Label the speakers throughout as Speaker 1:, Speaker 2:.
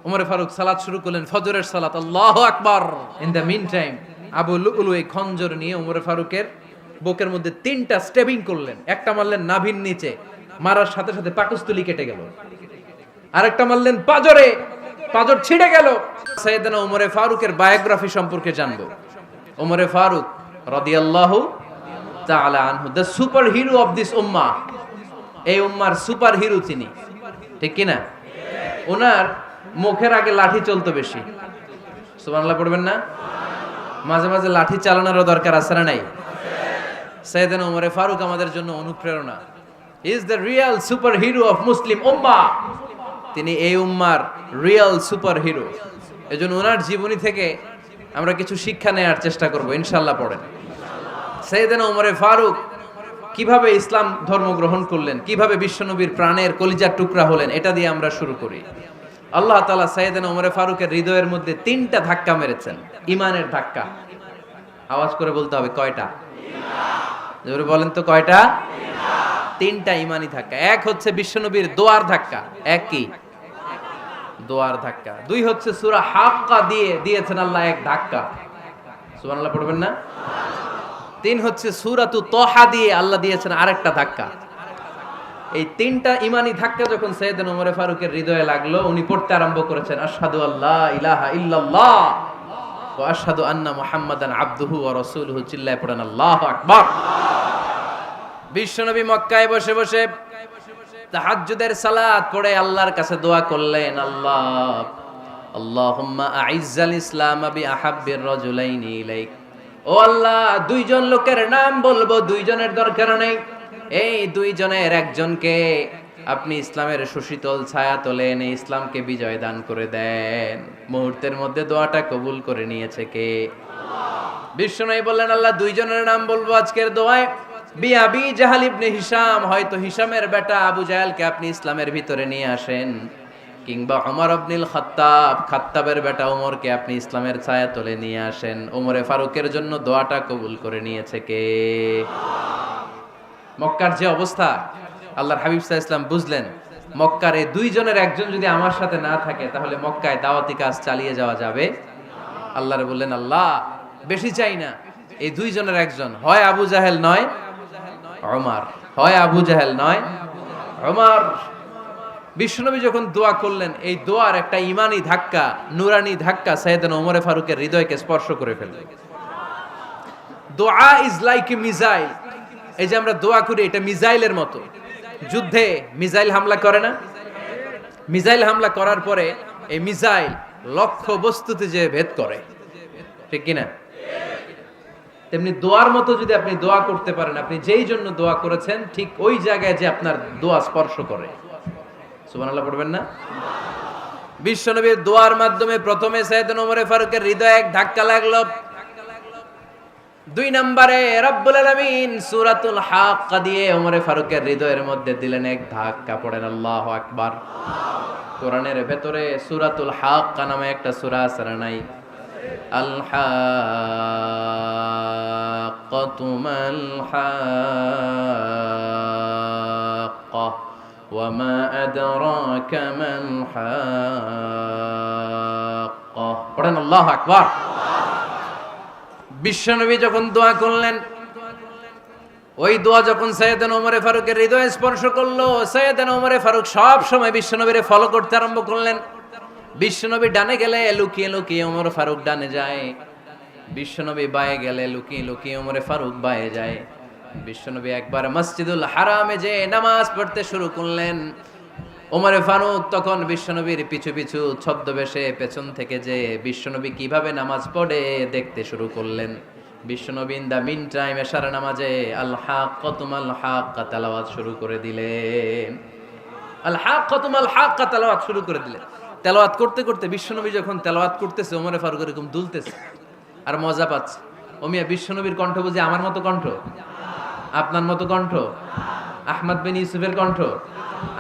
Speaker 1: ওমর ফারুক সালাত শুরু করলেন, ফজরের সালাত, আল্লাহু আকবার। ইন দ্য মিন টাইম আবু লুলু এই খঞ্জর নিয়ে ওমর ফারুকের বুকের মধ্যে 3টা স্টেবিং করলেন। একটা মারলেন নাভির নিচে, মারার সাথে সাথে পাকস্থলী কেটে গেল। আরেকটা মারলেন পাজরে, পাজর ছিঁড়ে গেল। সাইয়েদনা ওমর ফারুকের বায়োগ্রাফি সম্পর্কে জানবো। ওমর ফারুক রাদিয়াল্লাহু তাআলা আনহু, the super hero of this উম্মাহ। এই উম্মার সুপার হিরো তিনি, ঠিক কি না? ওনার মুখের আগে লাঠি চলতো বেশি। সুবহানাল্লাহ পড়বেন না? মাঝে মাঝে লাঠি চালানোরও দরকার আছে না নাই? সাইয়েদনা ওমর ফারুক আমাদের জন্য অনুপ্রেরণা। He is the real super hero of Muslim উম্মাহ। তিনি এই উম্মার রিয়েল সুপার হিরো। এজন্য ওনার জীবনী থেকে আমরা কিছু শিক্ষা নেওয়ার চেষ্টা করব ইনশাআল্লাহ। পড়েন সাইয়েদনা ওমর ফারুক কিভাবে ইসলাম ধর্ম গ্রহণ করলেন, কিভাবে বিশ্বনবীর প্রাণের কলিজার টুকরা হলেন, এটা দিয়ে আমরা শুরু করি। আল্লাহ তাআলা সাইয়েদনা ওমর ফারুকের হৃদয়ের মধ্যে 3টা ধাক্কা মেরেছেন, ইমানের ধাক্কা। আওয়াজ করে বলতে হবে কয়টা? জোরে বলেন তো কয়টা? 3টা ইমানি ধাক্কা। এক হচ্ছে বিশ্বনবীর দোয়ার ধাক্কা। এক কি? দোয়ার ধাক্কা। 2 হচ্ছে সূরা হাক্কা দিয়ে দিয়েছেন আল্লাহ এক ধাক্কা। সুবহানাল্লাহ পড়বেন না? 3 হচ্ছে সূরাতু তাহা দিয়ে আল্লাহ দিয়েছেন আরেকটা ধাক্কা। এই 3টা ইমানি ধাক্কা যখন সাইয়েদনা ওমর ফারুকের হৃদয়ে লাগলো, উনি পড়তে আরম্ভ করেছেন, আশহাদু আল্লা ইলাহা ইল্লাল্লাহ ওয়া আশহাদু আন্না মুহাম্মাদান আবদুহু ওয়া রাসূলুহু। চিল্লায়ে পড়েন আল্লাহু আকবার। বিশ্বনবী মক্কায় বসে বসে তাহাজ্জুদের সালাত পড়ে আল্লাহর কাছে দোয়া করলেন, আল্লাহুম্মা আইজ্জাল ইসলাম বিআহাব্বির রাজুলাইনি ইলাইক। ও আল্লাহ, 2 জন লোকের নাম বলবো, 2 জনের দরকার নেই। এই 2 জনের একজনকে আপনি ইসলামের সুশীতল ছায়া তলে এনে ইসলামকে বিজয় দান করে দেন। মুহূর্তের মধ্যে দোয়াটা কবুল করে নিয়েছে কে? বিশ্বনবী বললেন, আল্লাহ 2 জনের নাম বলবো আজকের দোয়ায়। আবি জাহাল ইবনে হিশাম, হয়তো হিশামের বেটা আবু জাহেলকে আপনি ইসলামের ভিতরে নিয়ে আসেন, কিংবা ওমর ইবনুল খাত্তাব, খাত্তাবের বেটা ওমরকে আপনি ইসলামের ছায়া তলে নিয়ে আসেন। ওমরে ফারুকের জন্য দোয়াটা কবুল করে নিয়েছে কে? মক্কার যে অবস্থা, আল্লাহর হাবিব সাল্লাল্লাহু আলাইহি ওয়াসাল্লাম বুঝলেন মক্কার এই 2 জনের একজন যদি আমার সাথে না থাকে তাহলে মক্কায় দাওয়াতি কাজ চালিয়ে যাওয়া যাবে। আল্লাহরে বললেন, আল্লাহ বেশি চাই না, এই 2 জনের একজন, হয় আবু জাহেল নয় ওমর, হয় আবু জাহেল নয় ওমর। বিশ্বনবী যখন দোয়া করলেন, এই দোয়ার একটা ইমানি ধাক্কা, নুরানি ধাক্কা সাইয়েদনা ওমর ফারুকের হৃদয়কে স্পর্শ করে ফেলল। দোয়া ইজ লাইক এ মিসাইল। এই যে আমরা দোয়া করি, এটা মিসাইলের মতো। যুদ্ধে মিসাইল হামলা করে না? মিসাইল হামলা করার পরে এই মিসাইল লক্ষ্য বস্তুতে যে ভেদ করে, ঠিক কিনা? তেমনি দোয়ার মতো যদি আপনি দোয়া করতে পারেন, আপনি যেই জন্য দোয়া করেছেন ঠিক ওই জায়গায় যে আপনার দোয়া স্পর্শ করে। সুবহানাল্লাহ পড়বেন না? বিশ্বনবীর দোয়ার মাধ্যমে প্রথমে সাইয়েদনা ওমর ফারুকের হৃদয়ে এক ধাক্কা লাগলো। 2 নম্বরে রব্বুল আলামিন সূরাতুল হাক্কা দিয়ে ওমর ফারুকের হৃদয়ের মধ্যে দিলেন এক ধাক্কা। পড়েন আল্লাহু আকবার। কোরআনের ভেতরে সূরাতুল হাক্কা নামে একটা সূরা আছে না নাই? আল হাক্কাতু মাল হাক্কা ওয়া মা আদরাকা মাল হাক্কা। পড়েন আল্লাহু আকবার। বিশ্বনবী যখন দোয়া করলেন, ওই দোয়া যখন সাইয়েদনা ওমর ফারুকের হৃদয়ে স্পর্শ করলো, সাইয়েদনা ওমর ফারুক সব সময় বিশ্বনবীরে ফলো করতে আরম্ভ করলেন। বিশ্বনবী ডানে গেলে লুকিয়ে লুকিয়ে ওমর ফারুক ডানে যায়, বিশ্বনবী বায়ে গেলে লুকিয়ে লুকিয়ে ওমর ফারুক বায়ে যায়। বিশ্বনবী একবার মসজিদুল হারামে যে নামাজ পড়তে শুরু করলেন, ওমর ফারুক তখন বিশ্বনবীর পিছু পিছু ছদ্মবেশে পেছন থেকে যে বিশ্বনবী কিভাবে নামাজ পড়ে দেখতে শুরু করলেন। বিশ্বনবী ইন দা মিন টাইম এশার নামাজে আল হাক্কাতু মাল হাক্কা তেলাওয়াত শুরু করে দিলেন। আল হাক্কাতু মাল হাক্কা তেলাওয়াত শুরু করে দিলেন। তেলাওয়াত করতে করতে বিশ্বনবী যখন তেলাওয়াত করতেছে, ওমর ফারুক এরকম দুলতেছে আর মজা পাচ্ছে। ও মিয়া, বিশ্বনবীর কণ্ঠ বুঝি আমার মতো কণ্ঠ, আপনার মতো কণ্ঠ, আহমদ বিন ইউসুফের কণ্ঠ,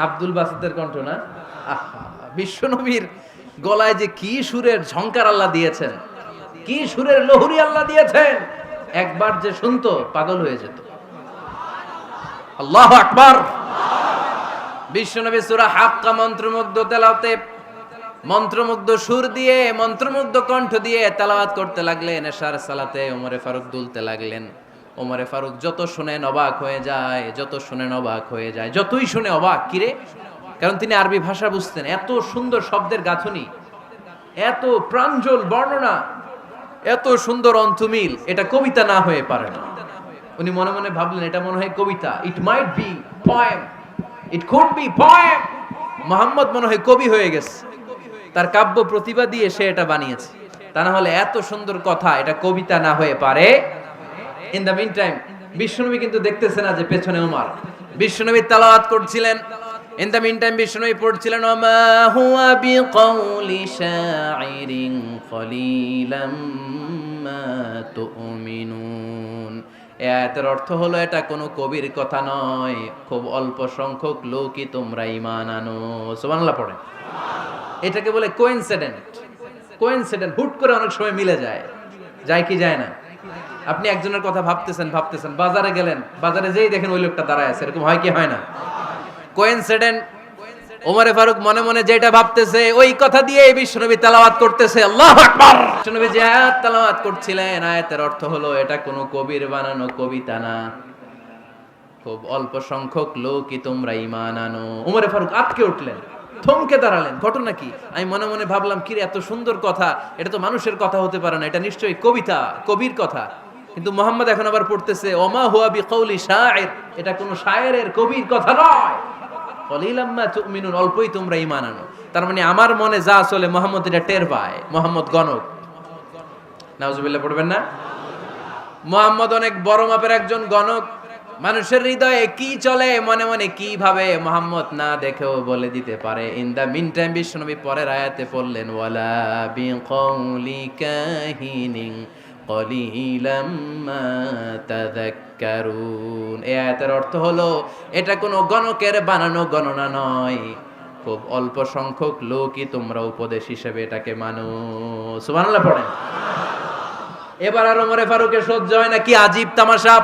Speaker 1: আব্দুল বাসিতের কণ্ঠ না? বিশ্বনবীর গলায় যে কি সুরের ঝংকার আল্লাহ দিয়েছেন, কি সুরের লহরী আল্লাহ দিয়েছেন, একবার যে শুনতো পাগল হয়ে যেত। আল্লাহু আকবার। বিশ্বনবী সূরা হাক্কা মন্ত্রমুগ্ধ তেলাওয়াতে মন্ত্রমুগ্ধ সুর দিয়ে মন্ত্রমুগ্ধ কণ্ঠ দিয়ে তেলাওয়াত করতে লাগলেন। এশার সালাতে ওমরে ফারুক দুলতে লাগলেন। ওমরে ফারুক যত শুনেন অবাক হয়ে যায়, যত শুনেন অবাক হয়ে যায়, যতই শুনে অবাক। কিরে? কারণ তিনি আরবি ভাষা বুঝতেন। এত সুন্দর শব্দের গাঁথনি, এত প্রাঞ্জল বর্ণনা, এত সুন্দর অন্তমিল, এটা কবিতা না হয়ে পারে না। উনি মনে মনে ভাবলেন এটা মনে হয় কবিতা। It might be poem, it could be poem. মুহাম্মদ মনে হয় কবি হয়ে গেছে, তার কাব্য প্রতিভা দিয়ে সে এটা বানিয়েছে। তা না হলে এত সুন্দর কথা, এটা কবিতা না হয়ে পারে। ইন দ্য মিন টাইম বিশ্বনবী কিন্তু দেখতেছে না যে পেছনে ওমর। বিশ্বনবী তেলাওয়াত করছিলেন। ইন দ্য মিন টাইম বিশ্বনবী পড়ছিলেন ওমা হুয়া বিকাউলি শাইরিন কলিলাম মা তুমিনুন। এই আয়াতের অর্থ হলো এটা কোনো কবির কথা নয়, খুব অল্প সংখ্যক লোকই তোমরা ঈমান আনো। সুবহানাল্লাহ পড়েন। এটাকে বলে কোইন্সিডেন্ট। কোইন্সিডেন্ট হুট করে অনেক সময় মিলে যায়, যায় কি যায় না? আপনি একজনের কথা ভাবতেছেন ভাবতেছেন, বাজারে গেলেন, বাজারে যেই দেখেন ওই লোকটা দাঁড়ায় আছে, এরকম হয় কি হয় না? কোইন্সিডেন্ট। ওমরে ফারুক মনে মনে যেটা ভাবতেছে ওই কথা দিয়ে বিশ্বনবী তেলাওয়াত করতেছে। আল্লাহু আকবার। বিশ্বনবী যে আয়াত তেলাওয়াত করছিলেন, আয়াতের অর্থ হলো এটা কোনো কবির বানানো কবিতা না, খুব অল্প সংখ্যক লোকই তোমরা ঈমান আনো। ওমরে ফারুক আটকে উঠলেন, থমকে দাঁড়ালেন। ঘটনা কি? আমি মনে মনে ভাবলাম, কি রে এত সুন্দর কথা, এটা তো মানুষের কথা হতে পারে না, এটা নিশ্চয়ই কবিতা, কবির কথা। কিন্তু মুহাম্মদ এখন আবার পড়তেছে ওমা হুয়া বিকাউলি শাইর, এটা কোনো শায়েরের কবির কথা নয়। কলিলাম মা তুমিনুন, অল্পই তোমরা ঈমান আনো। তার মানে আমার মনে যা চলে মুহাম্মদ এটা টের পায়। মুহাম্মদ গণক। নাউজুবিল্লাহ পড়বেন না? মুহাম্মদ অনেক বড় মাপের একজন গণক। মানুষের হৃদয়ে কি চলে, মনে মনে কি ভাবে, মুহাম্মদ না দেখেও বলে দিতে পারে। ইন দা মিন টাইম বিশ্বনবী পরের আয়াতে পড়লেন ওয়ালা বিকাউলি কাহিনিন কলিলাম মা তাযাক্কারুন। এই আয়াতের অর্থ হলো এটা কোনো গণকের বানানো গণনা নয়, খুব অল্প সংখ্যক লোকই তোমরা উপদেশ হিসেবে এটাকে মানো। সুবহানাল্লাহ পড়েন। এবার আর ওমরে ফারুকের সহ্য হয় না, কি আজীব তামাশা।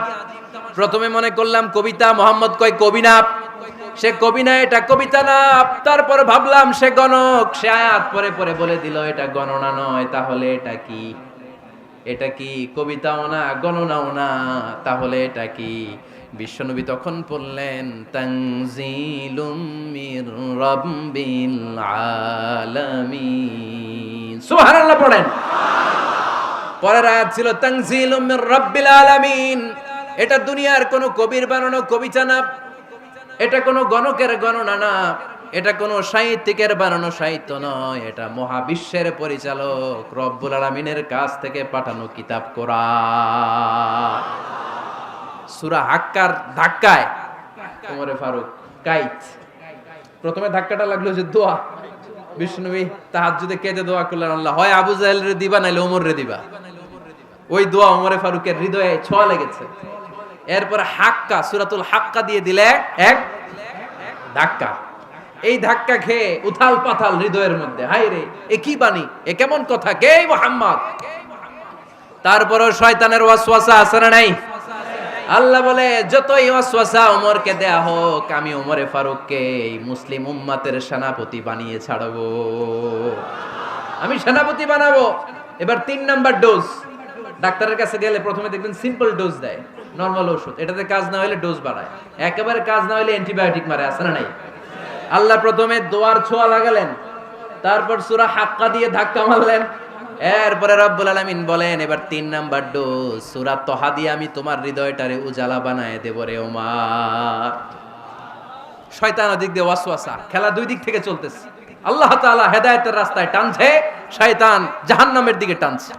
Speaker 1: প্রথমে মনে করলাম কবিতা, মুহাম্মদ কয় কবি না, সে কবি না, এটা কবিতা না। তারপর ভাবলাম সে গণক, সে আয়াত পরে পরে বলে দিল এটা গণনা নয়, তাহলে এটা কি? এটা কি কবিতাও না, গণনাও না, তাহলে এটা কি? বিশ্বনবী তখন বললেন তানজিলুম মির রাব্বিল আলামিন। সুবহানাল্লাহ পড়েন। পরের আয়াত ছিল তানজিলুম মির রাব্বিল আলামিন। এটা দুনিয়ার কোনো কবির বানানো কবিতা না, এটা কোনো গণকের গণনা না, এটা কোনো সাহিত্যিকের বানানো সাহিত্য নয়, এটা মহাবিশ্বের পরিচালক রব্বুল আলামিনের কাছ থেকে পাঠানো কিতাব কোরআন। সূরা হাক্কার ধাক্কায় ওমরে ফারুক কাইত। প্রথমে ধাক্কাটা লাগলো যে দোয়া। বিশ্বনবী তাহাজ্জুদে কেঁদে দোয়া করলেন, আল্লাহ হয় আবু জাহেল রে দিবা নাইলে ওমর রে দিবা। ওই দোয়া ওমরে ফারুকের হৃদয়ে ছোঁয়া লেগেছে। এরপরে হাক্কা, সূরাতুল হাক্কা দিয়ে দিলে এক ধাক্কা। এই ধাক্কা খেয়ে উথাল পাথাল হৃদয়ের মধ্যে, হায় রে এ কি বাণী, এ কেমন কথা, কে মুহাম্মদ? তারপরও শয়তানের ওয়াসওয়াসা আছে না নাই? আল্লাহ বলে যতই ওয়াসওয়াসা ওমরকে দেয়া হোক, আমি ওমরে ফারুককে এই মুসলিম উম্মতের সেনাপতি বানিয়ে ছাড়বো, আমি সেনাপতি বানাবো। এবার 3 নাম্বার ডোজ। ডাক্তারের কাছে গেলে প্রথমে দেখবেন সিম্পল ডোজ দেয়, নরমাল ওষুধ, এটাতে কাজ না হলে ডোজ বাড়ায়, একেবারে কাজ না হলে অ্যান্টিবায়োটিক মারে, আছে না নাই? আল্লাহ প্রথমে দোয়ার ছোঁয়া লাগালেন, তারপর সূরা হাক্কা দিয়ে ধাক্কা মারলেন, এরপরে রব্বুল আলামিন বলেন এবার 3 নাম্বার ডোজ সূরা তহা দিয়ে আমি তোমার হৃদয়টারে উজালা বানায় দেব রে ওমর। শয়তান ওদিক দিয়ে ওয়াসওয়াসা, খেলা দুই দিক থেকে চলতেছে। আল্লাহ তাআলা হেদায়েতের রাস্তায় টানছে, শয়তান জাহান্নামের দিকে টানছে।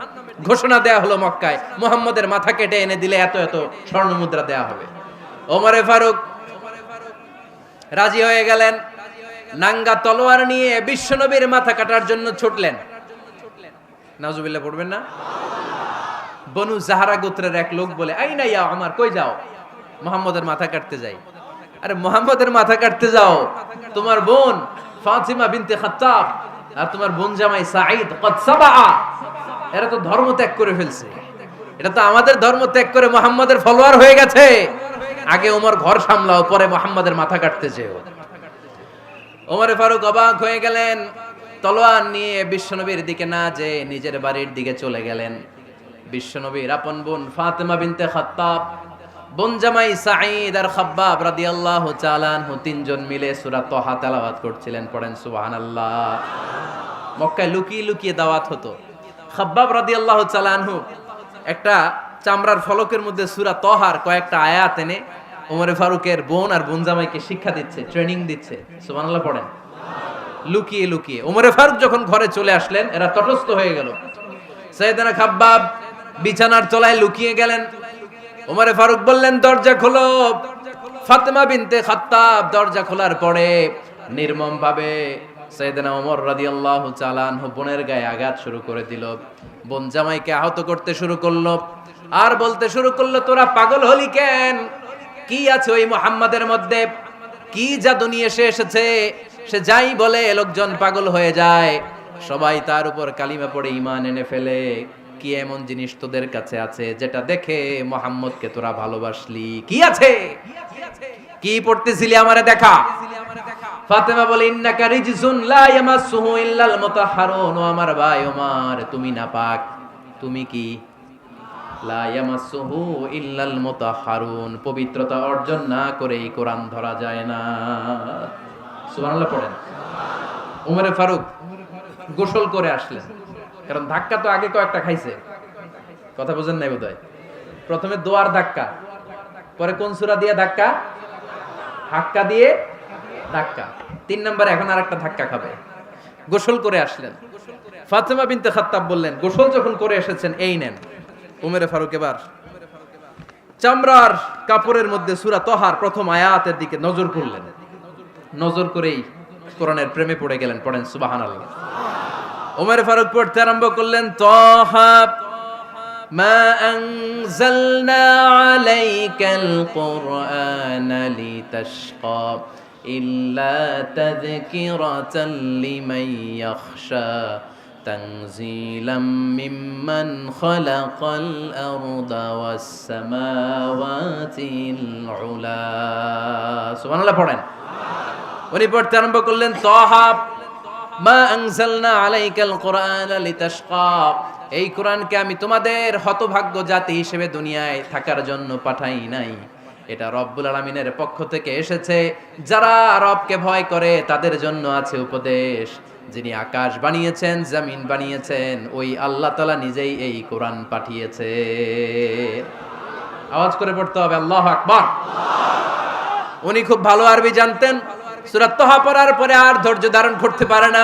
Speaker 1: ঘোষণা দেয়া হলো মক্কায়, মুহাম্মদের মাথা কেটে এনে দিলে এত এত স্বর্ণ মুদ্রা দেয়া হবে। ওমরে ফারুক রাজি হয়ে গেলেন, নাঙ্গা তলোয়ার নিয়ে বিশ্বনবীর মাথা কাটার জন্য ছুটলেন। নাউজুবিল্লাহ পড়বেন না? বনু জাহরা গোত্রের এক লোক বলে, আইনা ইয়া ওমর, কই যাও? মুহাম্মদের মাথা কাটতে যাই। আরে মুহাম্মদের মাথা কাটতে যাও? তোমার বোন ফাতিমা বিনতে খাত্তাব আর তোমার বোন জামাই সাঈদ কদ সাবা, এরা তো ধর্ম ত্যাগ করে ফেলছে, এটা তো আমাদের ধর্ম ত্যাগ করে মুহাম্মদের ফলোয়ার হয়ে গেছে। আগে ওমর ঘর সামলাও, পরে মুহাম্মদের মাথা কাটতে যেও। ওমরে ফারুক অবাক হয়ে গেলেন, তলোয়ার নিয়ে বিশ্বনবীর দিকে না যেয়ে নিজের বাড়ির দিকে চলে গেলেন। বিশ্বনবীর আপন বোন ফাতেমা বিনতে খাত্তাব, বোন জামাই সাঈদ আর খাব্বাব রাদিয়াল্লাহু তাআলা আনহু তিনজন মিলে সূরা তাহা তেলাওয়াত করছিলেন। পড়েন সুবহানাল্লাহ। মক্কায় লুকিয়ে লুকিয়ে দাওয়াত হতো। খাব্বাব রাদিয়াল্লাহু তাআলা আনহু একটা চামড়ার ফলকের মধ্যে সূরা তাহার কয়েকটা আয়াত এনে ওমরে ফারুকের বোন আর বোন জামাইকে শিক্ষা দিচ্ছে, ট্রেনিং দিচ্ছে। সুবহানাল্লাহ পড়েন। লুকিয়ে লুকিয়ে ওমরে ফারুক যখন ঘরে চলে আসলেন, এরা তটস্থ হয়ে গেল। সাইয়েদনা খাব্বাব বিছানার তলায় লুকিয়ে গেলেন। ওমরে ফারুক বললেন, দরজা খোলো। ফাতেমা বিনতে খাত্তাব দরজা খোলার পরে নির্মম ভাবে সাইয়েদনা ওমর রাদিয়াল্লাহু তাআলা আনহু বোনের গায়ে আঘাত শুরু করে দিল। বোন জামাইকে আহত করতে শুরু করলো আর বলতে শুরু করলো, তোরা পাগল হলি কেন? কি আছে ওই মুহাম্মাদের মধ্যে? কি জাদু নিয়ে এসেছে? সে যাই বলে লোকজন পাগল হয়ে যায়, সবাই তার উপর কালিমা পড়ে ঈমান এনে ফেলে। কি এমন জিনিস তোদের কাছে আছে যেটা দেখে মুহাম্মদকে তোরা ভালোবাসলি? কি আছে? কি পড়তেছিলি আমারে দেখা। ফাতেমা বলে, ইন্নাকা রিজসুন লা ইয়ামাসসুহু ইল্লাল মুতাহহারুন। ও আমার ভাই ওমর, তুমি নাপাক। তুমি কি? লা ইয়ামাসসুহু ইল্লাল মুতাহহারুন, পবিত্রতা অর্জন না করে এই কোরআন ধরা যায় না। সুবহানাল্লাহ পড়েন। ওমরে ফারুক গোসল করে আসলেন, কারণ ধাক্কা তো আগে কয়েকটা খাইছে। কথা বুঝেন নাই বোধহয়। প্রথমে দোয়ার ধাক্কা, পরে কোন সূরা দিয়ে ধাক্কা? হাক্কা দিয়ে ধাক্কা। 3 নম্বরে এখন আরেকটা ধাক্কা খাবে। গোসল করে আসলেন। ফাতেমা বিনতে খাত্তাব বললেন, গোসল যখন করে এসেছেন, এই নেন। ওমরে ফারুক এবার চামড়ার কাপড়ের মধ্যে সূরা তাহার প্রথম আয়াতের দিকে নজর করলেন। নজর করেই কোরআনের প্রেমে পড়ে গেলেন। পড়েন সুবহানাল্লাহ। ওমর ফারুক পড়তে আরম্ভ করলেন, তাহা মা আনজালনা আলাইকাল কুরআনা লিতাশকা ইল্লা তাযকিরাতাল লিমান ইয়াখশা তানজিলাম মিম্মান খালাকাল আরদা ওয়াস সামাওয়াতিল উলা। সুবহানাল্লাহ পড়েন। উনি পড়তে আরম্ভ করলেন, তাহা মা আনজালনা আলাইকাল কুরআনা লিতাশকা, এই কোরআনকে আমি তোমাদের হতভাগ্য জাতি হিসেবে দুনিয়ায় থাকার জন্য পাঠাই নাই। এটা রব্বুল আলামিনের পক্ষ থেকে এসেছে। যারা রবকে ভয় করে তাদের জন্য আছে উপদেশ। যিনি আকাশ বানিয়েছেন, জমিন বানিয়েছেন, ওই আল্লাহ তাআলা নিজেই এই কোরআন পাঠিয়েছে। আওয়াজ করে পড়তে হবে, আল্লাহু আকবার। উনি খুব ভালো আরবি জানতেন। সূরা তাহা পড়ার পরে আর ধৈর্য ধারণ করতে পারে না।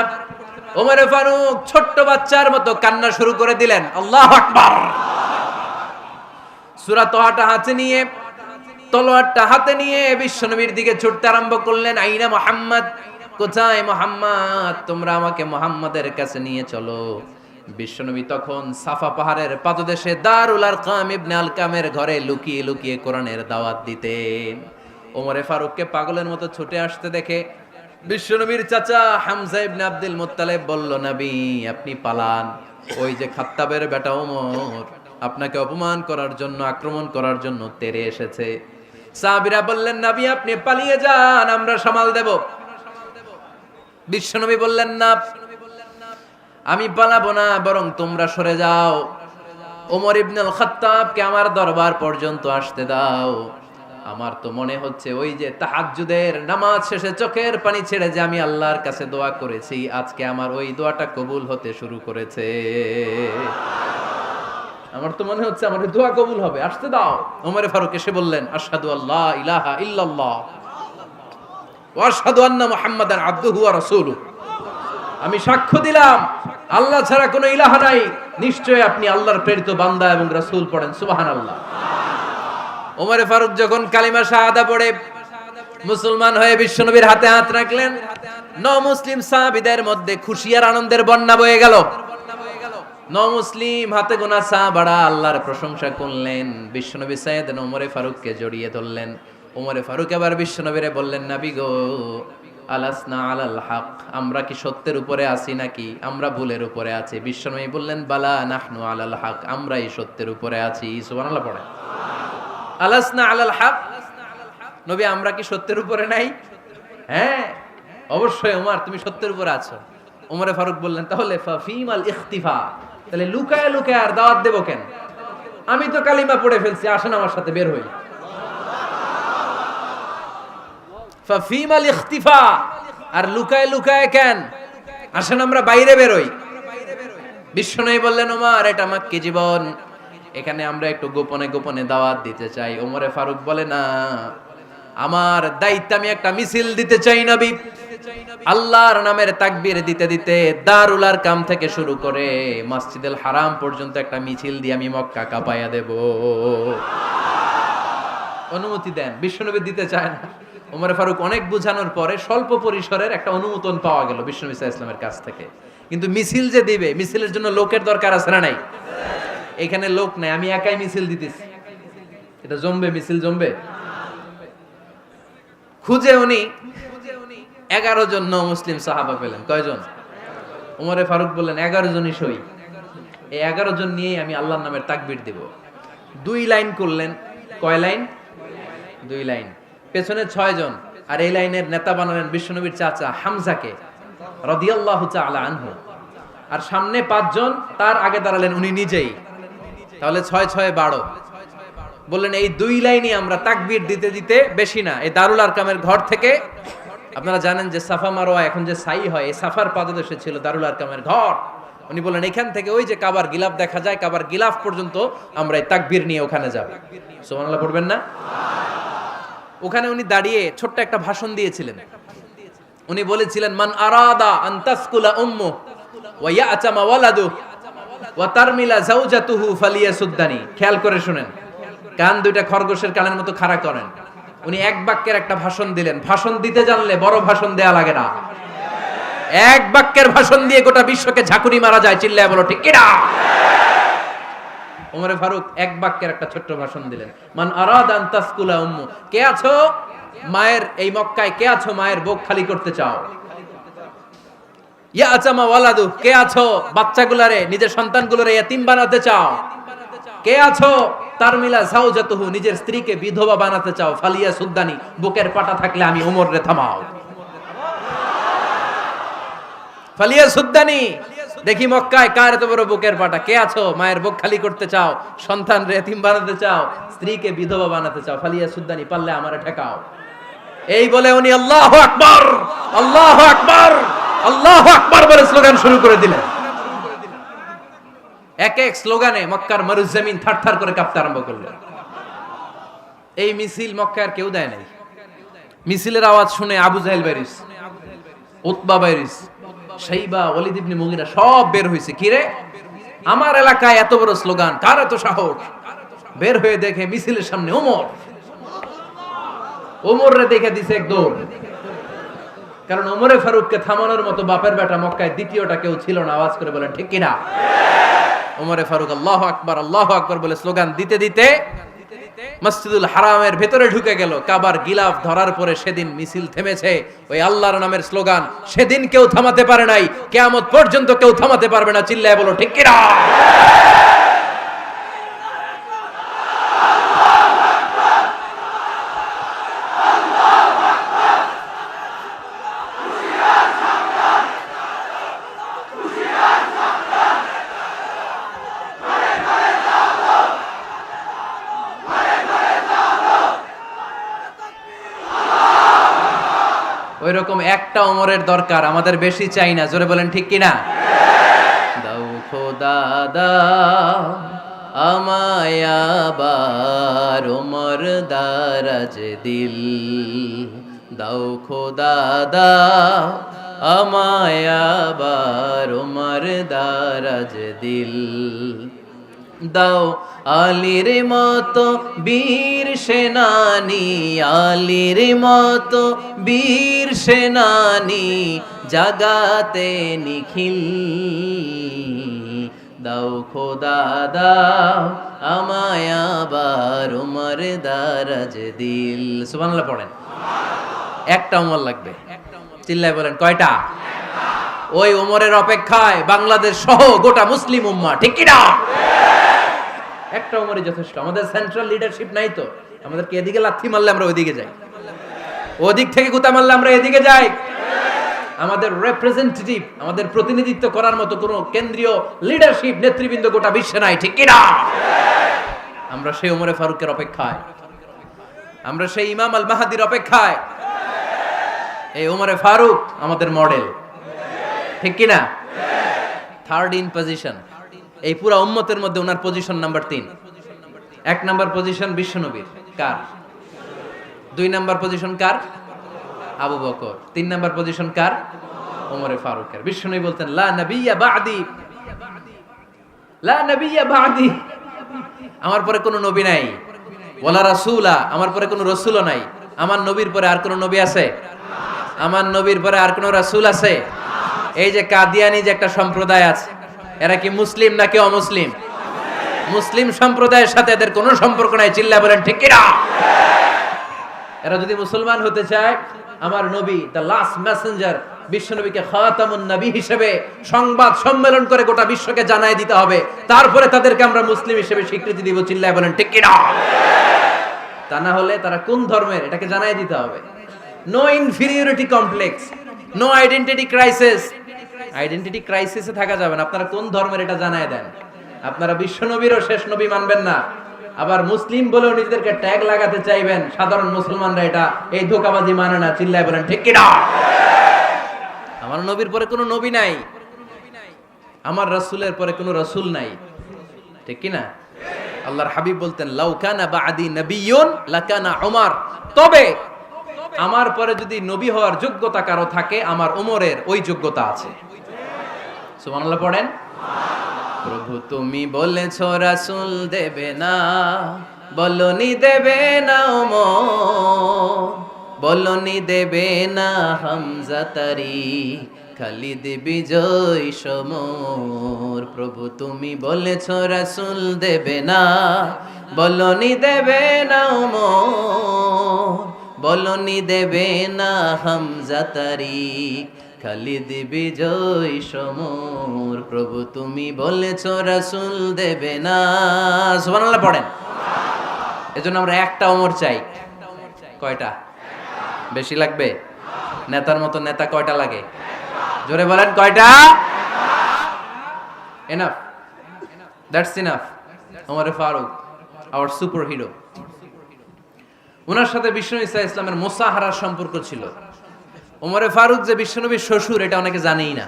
Speaker 1: ওমরে ফারুক ছোট্ট বাচ্চার মতো কান্না শুরু করে দিলেন। আল্লাহু আকবার। সূরা তাহাটা হাতে নিয়ে, তলোয়ারটা হাতে নিয়ে বিশ্বনবীর দিকে ছুটতে আরম্ভ করলেন। আইনা মুহাম্মদ, কোথায় মুহাম্মদ? তোমরা আমাকে মুহাম্মাদের কাছে নিয়ে চলো। বিশ্বনবী তখন সাফা পাহাড়ের পাদদেশে দারুল আরকাম ইবনে আলকামের ঘরে লুকিয়ে লুকিয়ে কোরআনের দাওয়াত দিতেন। ওমরে ফারুককে পাগলের মতো ছুটে আসতে দেখে বিশ্বনবীর চাচা হামজা ইবনে আব্দুল মুত্তালিব বলল, নবী আপনি পালান। ওই যে খাত্তাবের বেটা ওমর আপনাকে অপমান করার জন্য, আক্রমণ করার জন্য তেড়ে এসেছে। সাহাবীরা বললেন, নবী আপনি পালিয়ে যান, আমরা সামাল দেব। বিশ্বনবী বললেন, না, আমি পালাবো না, বরং তোমরা সরে যাও। ওমর ইবনুল খাত্তাবকে আমার দরবার পর্যন্ত আসতে দাও। আমার তো মনে হচ্ছে ওই যে তাহাজ্জুদের নামাজ শেষে চোখের পানি ছেড়ে যে আমি আল্লাহর কাছে দোয়া করেছি, আজকে আমার ওই দোয়াটা কবুল হতে শুরু করেছে। আমার তো মনে হচ্ছে আমার দোয়া কবুল হবে, আসতে দাও। ওমর ফারুক এসে বললেন, আশহাদু আল্লা ইলাহা ইল্লাল্লাহ ওয়া আশহাদু আন্না মুহাম্মাদান আবদুহু ওয়া রাসূলুহু। আমি সাক্ষ্য দিলাম আল্লাহ ছাড়া কোনো ইলাহ নাই, নিশ্চয় আপনি আল্লাহর প্রেরিত বান্দা এবং রাসূল। পড়েন সুবহানাল্লাহ। ওমর ফারুক যখন কালিমা শাহাদা পড়ে মুসলমান হয়ে বিশ্বনবীর হাতে হাত রাখলেন, মুসলিম সাহাবীদের মধ্যে খুশি আর আনন্দের বন্যা বয়ে গেল। মুসলিম হাতে গোনা সাহাবারা আল্লাহর প্রশংসা করলেন। বিশ্বনবী সাইয়েদনা ওমর ফারুককে জড়িয়ে ধরলেন। ওমর ফারুক এবার বিশ্বনবীরে বললেন, নবী গো, আলাসনা আলাল হক, আমরা কি সত্যের উপরে আছি নাকি আমরা ভুলের উপরে আছি? বিশ্বনবী বললেন, বালা নাহনু আলাল হক, আমরাই সত্যের উপরে আছি। সুবহানাল্লাহ পড়ে। আলাসনা আলাল হক, নবী আমরা কি সত্যের উপরে নাই? হ্যাঁ অবশ্যই ওমর, তুমি সত্যের উপরে আছো। ওমরে ফারুক বললেন, তাহলে ফাফিমাল ইখতিফা, তাহলে লুকায় লুকায় আর দাওয়াত দেব কেন? আমি তো কালিমা পড়ে ফেলছি, আসেন আমার সাথে বের হই। ফাফিমাল ইখতিফা, আর লুকায় লুকায় কেন? আসেন আমরা বাইরে বেরোই। বিশ্বনবী বললেন, ওমর এটা মাক্কি জীবন, এখানে আমরা একটু গোপনে গোপনে দাওয়াত দিতে চাই। ওমরে ফারুক বলে, না, আমার দায়িত্ব, আমি একটা মিছিল দিতে চাই নবী। আল্লাহর নামের তাকবীর দিতে দিতে দারুল আরকাম থেকে শুরু করে মসজিদুল হারাম পর্যন্ত একটা মিছিল দিয়ে আমি মক্কা কাঁপায়া দেব। অনুমতি দেন। বিশ্বনবী দিতে চায় না। ওমর ফারুক অনেক বুঝানোর পরে স্বল্প পরিসরের একটা অনুমোদন পাওয়া গেল বিশ্বনবী সাল্লাল্লাহু আলাইহি ওয়াসাল্লামের কাছ থেকে। কিন্তু মিছিল যে দিবে, মিছিলের জন্য লোকের দরকার আছে না নাই? এখানে লোক নাই, আমি একাই মিছিল দিতেছি। এটা জমবে? মিছিল জমবে? খুঁজে উনি 11 জন মুসলিম সাহাবা পেলেন। কয়জন? ওমরে ফারুক বললেন 11 জনই সই। এই 11 জন নিয়ে আমি আল্লাহর নামের তাকবীর দেব। 2 লাইন করলেন। কয় লাইন? 2 লাইন। পেছনে 6 জন, আর এই লাইনের নেতা বানালেন বিশ্বনবীর চাচা হামজাকে রাদিয়াল্লাহু তাআলা আনহু। আর সামনে 5 জন, তার আগে দাঁড়ালেন উনি নিজেই। তাহলে 6 6 12। বললেন এই 2 লাইনই আমরা তাকবীর দিতে দিতে, বেশি না, এই দারুল আরকামের ঘর থেকে, আপনারা জানেন যে সাফা মারওয়া এখন যে সাই হয়, এই সাফার পাদদেশে ছিল দারুল আরকামের ঘর। উনি বললেন এখান থেকে ওই যে কাবার গিলাফ দেখা যায়, কাবার গিলাফ পর্যন্ত আমরা এই তাকবীর নিয়ে ওখানে যাব। সুবহানাল্লাহ পড়বেন না? ওখানে উনি দাঁড়িয়ে ছোট্ট একটা ভাষণ দিয়েছিলেন। উনি বলেছিলেন, মান আরাদা আন তাসকুলা উম্মু ওয়া ইয়াতামা ওয়ালাদু ওয়া তারমিলা যাওজাতুহু ফালিয়াসুদ্দানি। খেয়াল করে শুনেন, কান দুইটা খরগোশের কানের মতো খাড়া করেন। উনি এক বাক্যের একটা ভাষণ দিলেন। ভাষণ দিতে জানলে বড় ভাষণ দেয়া লাগে না। এক বাক্যের ভাষণ দিয়ে গোটা বিশ্বকে ঝাঁকুনি মারা যায়। চিল্লায় বলো ঠিক কিনা? ওমরে ফারুক এক বাক্যের একটা ছোট্ট ভাষণ দিলেন। মান আরাদা আন তাসকুলা উম্মু, কে আছো মায়ের এই মক্কায়, কে আছো মায়ের বুক খালি করতে চাও? ইয়া আচামা ওয়ালাদু, কে আছো বাচ্চাগুলারে, নিজের সন্তানগুলোরে ইয়াতিম বানাতে চাও? কে আছো তারমিলা যাওজাতুহু, নিজের স্ত্রীকে বিধবা বানাতে চাও? ফালিয়া সুদ্দানি, বুকের পাটা থাকলে আমি ওমর রে থামাও। ফালিয়া সুদ্দানি, দেখি মক্কায় কার এত বড় বুকের পাটা। কে আছো মায়ের বুক খালি করতে চাও, সন্তান রে এতিম বানাতে চাও, স্ত্রীকে বিধবা বানাতে চাও? ফালিয়া সুদ্দানি, পারলে আমারে ঠেকাও। এই বলে উনি আল্লাহু আকবার, আল্লাহু আকবার, আল্লাহু আকবার বলে স্লোগান শুরু করে দিলেন। এক এক স্লোগানে মক্কার মরুজমিন থারথার করে কাঁপতে আরম্ভ করলো। এই মিছিল মক্কার কেউ দেয় নাই। মিছিলের আওয়াজ শুনে আবু জাহেল বাইরিস, উতবা বাইরিস, শাইবা, ওয়ালিদ ইবনে মুগিরা সব বের হইছে। কি রে, আমার এলাকায় এত বড় স্লোগান, কার এত সাহস? বের হয়ে দেখে মিছিলের সামনে ওমর। ওমর রে দেখে দিছে এক দৌড়। কারণ ওমরে ফারুককে থামানোর মতো বাপের বেটা মক্কায় দ্বিতীয়টা কেউ ছিল না। আওয়াজ করে বলেন ঠিক কিনা? ওমরে ফারুক আল্লাহু আকবার, আল্লাহু আকবার বলে স্লোগান দিতে দিতে মসজিদুল হারামের ভেতরে ঢুকে গেল। কাবার গিলাফ ধরার পরে সেদিন মিছিল থেমেছে। ওই আল্লাহর নামের স্লোগান সেদিন কেউ থামাতে পারে নাই, কিয়ামত পর্যন্ত কেউ থামাতে পারবে না। চিল্লায় বলো ঠিক কিনা? ওই রকম একটা ওমরের দরকার, আমাদের বেশি চাই না। জোরে বলেন ঠিক কিনা? দাও খোদা দাও আমায় আবার ওমর দারাজ দিল, দাও খোদা দাও আমায় আবার ওমর দারাজ দিল, দাও আলীর মতো বীর সেনানি, আলীর মতো বীর সেনানি জাগাতে নিখিল, দাও খোদা দাও আমায় আবার ওমর দারাজ দিল। সুবহানাল্লাহ পড়েন। একটা ওমর লাগবে। চিল্লায় বলেন কয়টা? ওই ওমরের অপেক্ষায় বাংলাদেশ সহ গোটা মুসলিম উম্মাহ। ঠিক কি না? একটা ওমরই যথেষ্ট। আমাদের সেন্ট্রাল লিডারশিপ নাই তো, আমাদেরকে এদিকে লাথি মারলে আমরা ওইদিকে যাই, ওদিক থেকে গুতা মারলে আমরা এদিকে যাই। আমাদের রিপ্রেজেন্টেটিভ, আমাদের প্রতিনিধিত্ব করার মতো কোনো কেন্দ্রীয় লিডারশিপ নেতৃবৃন্দ গোটা বিশ্বে নাই, ঠিক কি না? আমরা সেই ওমরে ফারুকের অপেক্ষায়, আমরা সেই ইমাম আল মাহাদির অপেক্ষায়। এই ওমরে ফারুক আমাদের মডেল, ঠিক কি না? থার্ড ইন পজিশন, এই পুরো উম্মতের মধ্যে ওনার পজিশন নাম্বার 3। 1 নাম্বার পজিশন বিশ্বনবীর, কার? 2 নাম্বার পজিশন কার? আবু বকর। 3 নাম্বার পজিশন কার? ওমরে ফারুকের। বিশ্বনবী বলতেন লা নবিয়্যা বা'দি, লা নবিয়্যা বা'দি, আমার পরে কোনো নবী নাই। ওয়ালা রাসূলা, আমার পরে কোনো রাসূলও নাই। আমার নবীর পরে আর কোনো নবী আছে? আমার নবীর পরে আর কোনো রাসূল আছে? এই যে কাদিয়ানি যে একটা সম্প্রদায় আছে, এরা কি মুসলিম নাকি অমুসলিম? মুসলিম সম্প্রদায়ের সাথে এদের কোনো সম্পর্ক নাই, চিল্লায় বলেন ঠিক কি না? এরা যদি মুসলমান হতে চায়, আমার নবী দ্য লাস্ট মেসেঞ্জার বিশ্বনবীকে খাতামুন নবী হিসেবে সংবাদ সম্মেলন করে গোটা বিশ্বকে জানাই দিতে হবে, তারপরে তাদেরকে আমরা মুসলিম হিসেবে স্বীকৃতি দিব, চিল্লায় বলেন ঠিক কি না? তা না হলে তারা কোন ধর্মের এটাকে জানাই দিতে হবে। No inferiority complex, no identity crisis. Identity ক্রাইসিসে থাকা যাবে না। আপনারা কোন ধর্মের এটা জানাই দেন। আপনারা বিশ্বনবীরও শেষ নবী মানবেন না, আবার মুসলিম বলেও নিজেদেরকে ট্যাগ লাগাতে চাইবেন। সাধারণ মুসলমানরা এটা এই ধোঁকাবাজি মানে না, চিল্লায় বলেন ঠিক কি না? আমার নবীর পরে কোনো নবী নাই, আমার রাসূলের পরে কোনো রাসূল নাই, ঠিক কি না? আল্লাহর হাবিব বলতেন লাউ কানা বা'দি নাবিয়্যুন লাকানা উমর, তবে আমার পরে যদি নবী হওয়ার যোগ্যতা কারো থাকে, আমার ওমরের ওই যোগ্যতা আছে। সুবহানাল্লাহ পড়েন। প্রভু তুমি বলেছো রাসূল দেবে না, বলনি দেবে না ওমর, বলনি দেবে না হামজা তারি, খালিদ বিজয় সমর। প্রভু তুমি বলেছো রাসূল দেবে না, বলনি দেবে না ওমর, বলনি দেবে না হামজা তারি, খালিদ বিজয় সমর। প্রভু তুমি বলেছো রাসূল দেবে না। সুবহানাল্লাহ পড়েন। এজন্য আমরা একটা ওমর চাই। কয়টা? বেশি লাগবে? নেতার মতো নেতা কয়টা লাগে? জোরে বলেন কয়টা? Enough, that's enough. ওমরে ফারুক আওয়ার সুপার হিরো। ওনার সাথে বিশ্বনবী সাল্লাল্লাহু আলাইহি ওয়াসাল্লামের মুসাহারার সম্পর্ক ছিল। ওমরে ফারুক যে বিশ্বনবীর শ্বশুর, এটা অনেকে জানেই না।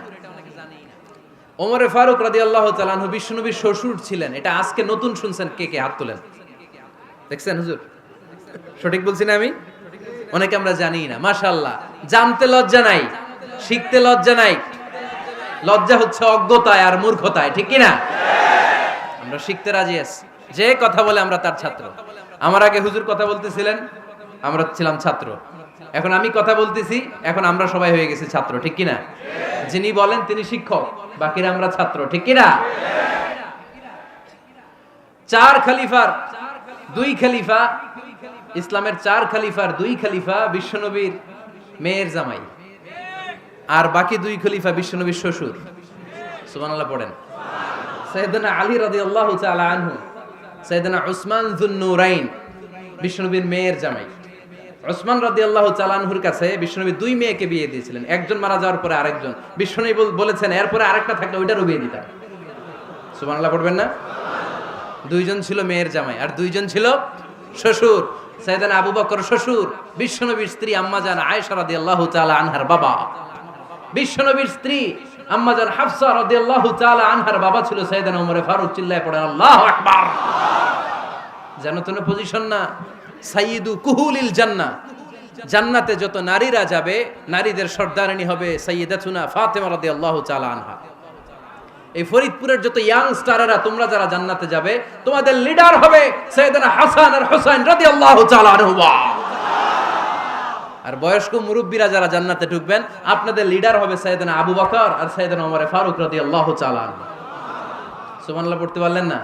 Speaker 1: ওমরে ফারুক রাদিয়াল্লাহু তাআলা আনহু বিশ্বনবীর শ্বশুর ছিলেন। এটা আজকে নতুন শুনছেন, কে কে হাত তোলেন? দেখছেন হুজুর? সঠিক বলছি না আমি? অনেকে আমরা জানি না। মাশাআল্লাহ, জানতে লজ্জা নাই, শিখতে লজ্জা নাই। লজ্জা হচ্ছে অজ্ঞতায় আর মূর্খতায়, ঠিক কি না? আমরা শিখতে রাজি আছি। যে কথা বলে আমরা তার ছাত্র। আমার আগে হুজুর কথা বলতেছিলেন, আমরা ছিলাম ছাত্র। এখন আমি কথা বলতেছি, এখন আমরা সবাই হয়ে গেছি ছাত্র, ঠিক কি না? যিনি বলেন তিনি শিক্ষক, বাকিরা আমরা ছাত্র, ঠিক কি না? 4 খলিফার 2 খলিফা, ইসলামের 4 খলিফার 2 খলিফা বিশ্বনবীর মেয়ের জামাই, আর বাকি 2 খলিফা বিশ্বনবীর শ্বশুর। সুবহানাল্লাহ পড়েন। সাইয়েদনা আলী রাদিয়াল্লাহু তাআলা আনহু, সাইয়েদনা উসমান যুন নূরাইন বিশ্বনবীর মেয়ের জামাই। উসমান রাদিয়াল্লাহু তাআলা আনহুর কাছে বিশ্বনবী 2 মেয়েকে বিয়ে দিয়েছিলেন। একজন মারা যাওয়ার পরে আরেকজন। বিশ্বনবী বলেছেন এরপরে আরেকটা থাকলে ওইটারও বিয়ে দিতাম। সুবহানাল্লাহ পড়বেন না? 2 জন ছিল মেয়ের জামাই আর 2 জন ছিল শ্বশুর। সাইয়েদনা আবু বকর শ্বশুর, বিশ্বনবীর স্ত্রী আম্মাজান আয়েশা রাদিয়াল্লাহু তাআলা আনহার বাবা। বিশ্বনবীর স্ত্রী আম্মাজান হাফসা রাদিয়াল্লাহু তাআলা আনহার বাবা ছিল সাইয়েদনা ওমরে ফারুক। চিল্লায় পড়েন আল্লাহু আকবার। জানো তো না পজিশন না? সাইয়্যিদু কুহুলিল জান্নাহ, জান্নাতে যত নারীরা যাবে, নারীদের সর্দারিনী হবে সাইয়্যিদাতুনা ফাতেমা রাদিয়াল্লাহু তাআলা আনহা। এই ফরিদপুরের যত ইয়াং স্টারেরা, তোমরা যারা জান্নাতে যাবে, তোমাদের লিডার হবে সাইয়েদনা হাসান আর হুসাইন রাদিয়াল্লাহু তাআলা আনহুমা। আর বয়স্ক মুরব্বীরা যারা জান্নাতে ঢুকবেন, আপনাদের লিডার হবে সাইয়েদনা আবু বকর আর সাইয়েদনা ওমর ফারুক রাদিয়াল্লাহু তাআলা আনহু। সুবহানাল্লাহ পড়তে পারলেন না?